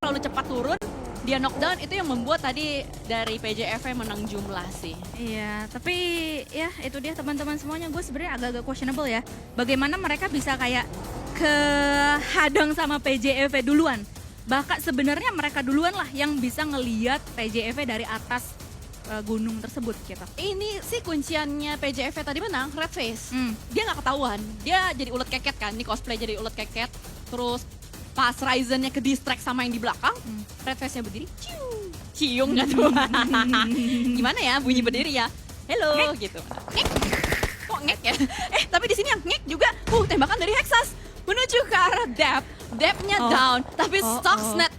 terlalu cepat turun, dia knockdown, itu yang membuat tadi dari PJF menang jumlah sih. Iya, tapi ya itu dia teman-teman semuanya, gue sebenarnya agak-agak questionable ya. Bagaimana mereka bisa kayak kehadang sama PJF duluan. Bahkan sebenarnya mereka duluan lah yang bisa ngeliat PJF dari atas gunung tersebut gitu. Ini sih kunciannya PJF tadi menang, red face. Dia nggak ketahuan, dia jadi ulet keket kan, ini cosplay jadi ulet keket. Terus pas Ryzen-nya ke distract sama yang di belakang, red face-nya berdiri, ciung nggak tuh? Gimana ya bunyi berdiri ya? Hello gitu. Ngek. Kok ngek ya? Tapi di sini yang ngek juga, tembakan dari Hexas menuju ke arah Depth-nya down, tapi Stuxnet,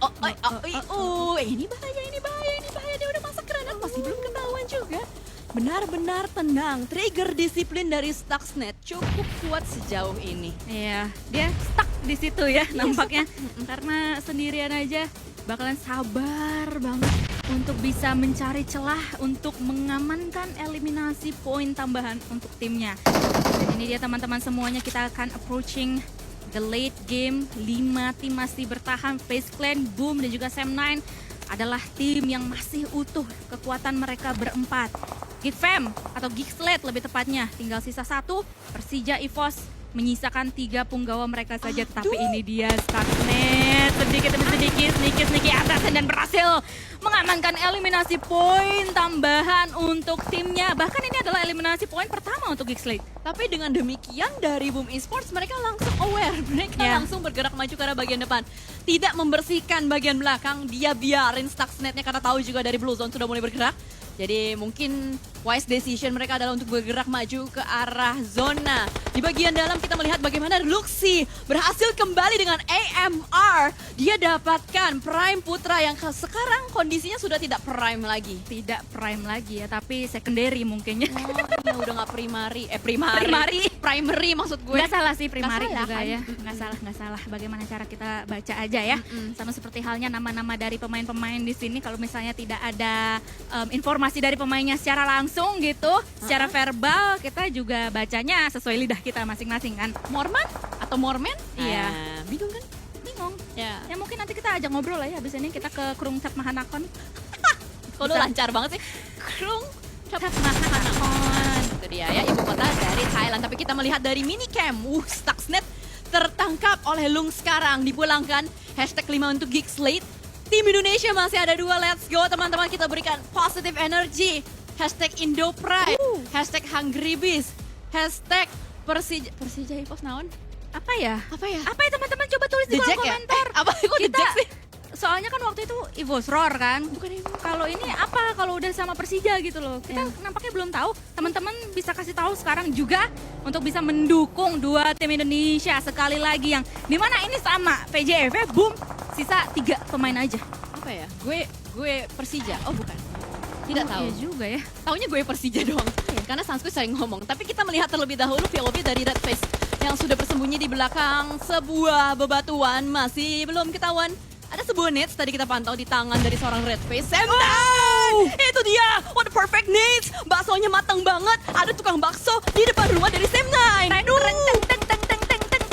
ini bahaya, dia udah masak granat, masih belum ketahuan juga. Benar-benar tenang, trigger disiplin dari Stuxnet cukup kuat sejauh ini. Iya, dia stuck di situ ya nampaknya. Karena sendirian aja bakalan sabar banget untuk bisa mencari celah untuk mengamankan eliminasi poin tambahan untuk timnya. Dan ini dia teman-teman semuanya, kita akan approaching the late game. 5 tim masih bertahan, FaZe Clan, Boom dan juga Sam9 adalah tim yang masih utuh kekuatan mereka berempat. Geek Fam atau Geek Slate lebih tepatnya, tinggal sisa 1. Persija EVOS menyisakan 3 punggawa mereka saja. Tapi ini dia Stuxnet sedikit demi sedikit, sneaky atasan dan berhasil mengamankan eliminasi poin tambahan untuk timnya. Bahkan ini adalah eliminasi poin pertama untuk Geek Slate. Tapi dengan demikian dari Boom Esports mereka langsung aware, mereka langsung bergerak maju ke arah bagian depan. Tidak membersihkan bagian belakang, dia biarin Stuxnet-nya karena tahu juga dari Blue Zone sudah mulai bergerak. Jadi mungkin wise decision mereka adalah untuk bergerak maju ke arah zona. Di bagian dalam kita melihat bagaimana Luxi berhasil kembali dengan AMR. Dia dapatkan Prime Putra yang sekarang kondisinya sudah tidak Prime lagi. Tidak Prime lagi ya, tapi secondary mungkin ya. Ya udah gak primary maksud gue. Gak salah sih primary salah, juga kan? ya. Gak salah. Bagaimana cara kita baca aja ya. Sama seperti halnya nama-nama dari pemain-pemain di sini. Kalau misalnya tidak ada informasi dari pemainnya secara langsung gitu, secara verbal, kita juga bacanya sesuai lidah kita masing-masing kan. Morman atau Mormen? Iya. Bingung kan? Bingung. Ya. Ya mungkin nanti kita ajak ngobrol lah ya habis ini, kita ke Krungcat Mahanakon. Kalau lancar banget sih. Krungcat Mahanakon. Itu dia ya, ibu kota dari Thailand. Tapi kita melihat dari minicam, Stuxnet tertangkap oleh Lung sekarang, dipulangkan. #5 untuk Geek Slate. Tim Indonesia masih ada 2, let's go teman-teman, kita berikan positive energy. #IndoPride, #HungryBeast, Persija EVOS naon? Apa ya? Apa ya? Apa ya teman-teman, coba tulis di kolom komentar. Apa kok Kita Jack sih? soalnya kan waktu itu EVOS Roar kan. Bukan EVOS. Kalau ini apa kalau udah sama Persija gitu loh. Kita nampaknya belum tahu. Teman-teman bisa kasih tahu sekarang juga untuk bisa mendukung 2 tim Indonesia sekali lagi, yang dimana ini sama PJF, Boom, sisa 3 pemain aja. Apa ya? Gue Persija. Oh bukan. Tidak tahu. Iya juga ya. Taunya gue Persija doang. Karena Sansku sering ngomong. Tapi kita melihat terlebih dahulu POV dari Red Face yang sudah bersembunyi di belakang sebuah bebatuan, masih belum ketahuan. Ada sebuah nades tadi kita pantau di tangan dari seorang Red Face. Sam9! Itu dia! What a perfect nades! Baksonya matang banget. Ada tukang bakso di depan rumah dari Sam9.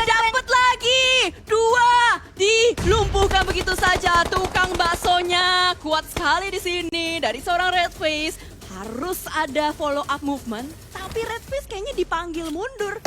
Dapat lagi! 2 dilumpuhkan begitu saja. Tukang baksonya kuat sekali di sini dari seorang Red Face. Harus ada follow up movement, tapi Red Face kayaknya dipanggil mundur.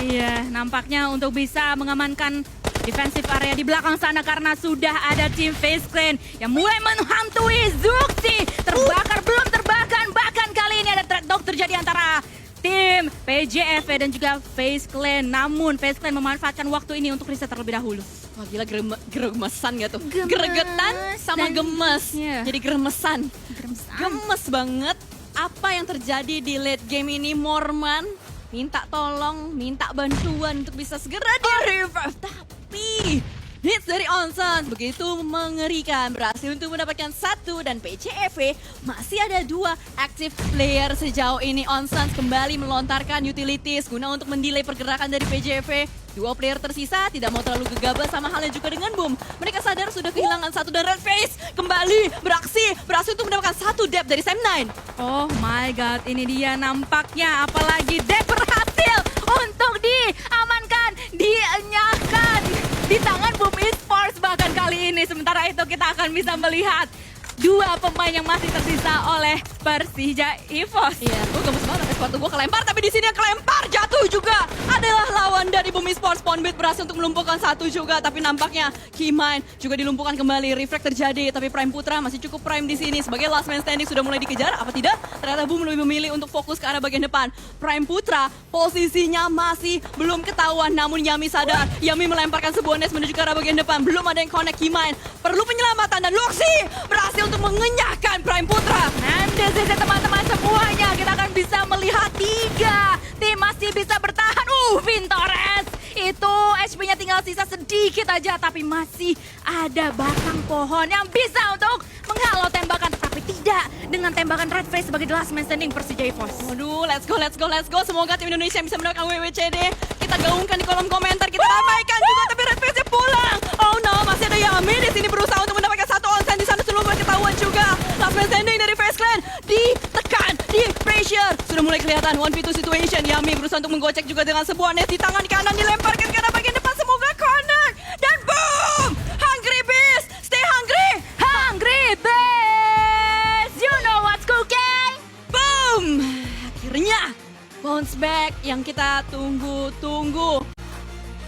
Iya, nampaknya untuk bisa mengamankan defensive area di belakang sana karena sudah ada tim FaZe Clan yang mulai menghantui Zuxi. Terbakar belum terbakar, bahkan kali ini ada trade dog terjadi antara tim PJF dan juga FaZe Clan. Namun FaZe Clan memanfaatkan waktu ini untuk reset terlebih dahulu. Wah gila, geremesan gak tuh? Gemes Geregetan sama dan- gemes. Iya. Jadi geremesan. Geremesan. Gemes banget. Apa yang terjadi di late game ini? Morman minta tolong, minta bantuan untuk bisa segera di-revive. Tapi hits dari Onsans begitu mengerikan, berhasil untuk mendapatkan 1, dan PCEV masih ada 2 active player sejauh ini. Onsans kembali melontarkan utilities guna untuk mendelay pergerakan dari PCEV. 2 player tersisa tidak mau terlalu gegabah, sama halnya juga dengan Boom. Mereka sadar sudah kehilangan 1, dan Red Face kembali berhasil untuk mendapatkan 1 dep dari Sam9. Oh my god, ini dia nampaknya, apalagi Dep berhasil untuk diamankan, dienyakan. di tangan Boom Esports bahkan kali ini. Sementara itu kita akan bisa melihat dua pemain yang masih tersisa oleh Persija EVOS. Iya, gue gemes banget, sepatu gue kelempar, tapi di sini yang kelempar jatuh juga adalah lawan dari Boom Esports. Ponbit berhasil untuk melumpuhkan satu juga, tapi nampaknya Keymind juga dilumpuhkan kembali. Reflect terjadi, tapi Prime Putra masih cukup prime di sini sebagai last man standing. Sudah mulai dikejar, apa tidak? Ternyata Boom lebih memilih untuk fokus ke arah bagian depan. Prime Putra posisinya masih belum ketahuan, namun Yami sadar. Yami melemparkan sebuah nest menuju ke arah bagian depan. Belum ada yang connect. Keymind perlu penyelamatan, dan Luxi berhasil untuk mengenyahkan Prime Putra. Dan di sisi teman-teman semuanya, kita akan bisa melihat 3 tim masih bisa bertahan. Vintores itu HP-nya tinggal sisa sedikit aja, tapi masih ada batang pohon yang bisa untuk menghalau tembakan, tapi tidak dengan tembakan Red Face sebagai the last man standing Persija EVOS. Waduh, let's go, let's go, let's go. Semoga tim Indonesia bisa mendapatkan WWCD. Kita gaungkan di kolom komentar, kita ramaikan juga, tapi Red Face pulang. Oh no, masih ada Yami di sini berusaha untuk mendapatkan satu onside di sana sebelum ketahuan juga. Last man standing dari Face Clan ditekan, di pressure. Sudah mulai kelihatan 1v2 situation. Yami berusaha untuk menggocek juga dengan sebuah nest di tangan kanan, dilemparkan ke arah bagian depan. Semoga connect. Dan boom! Hungry Beast, stay hungry. Hungry Beast, you know what's cooking? Boom! Akhirnya bounce back yang kita tunggu-tunggu.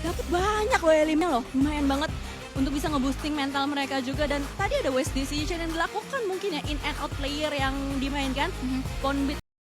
Dapat banyak loh elimnya loh, lumayan banget untuk bisa nge-boosting mental mereka juga. Dan tadi ada waste decision yang dilakukan mungkin ya, in and out player yang dimainkan. Ponbit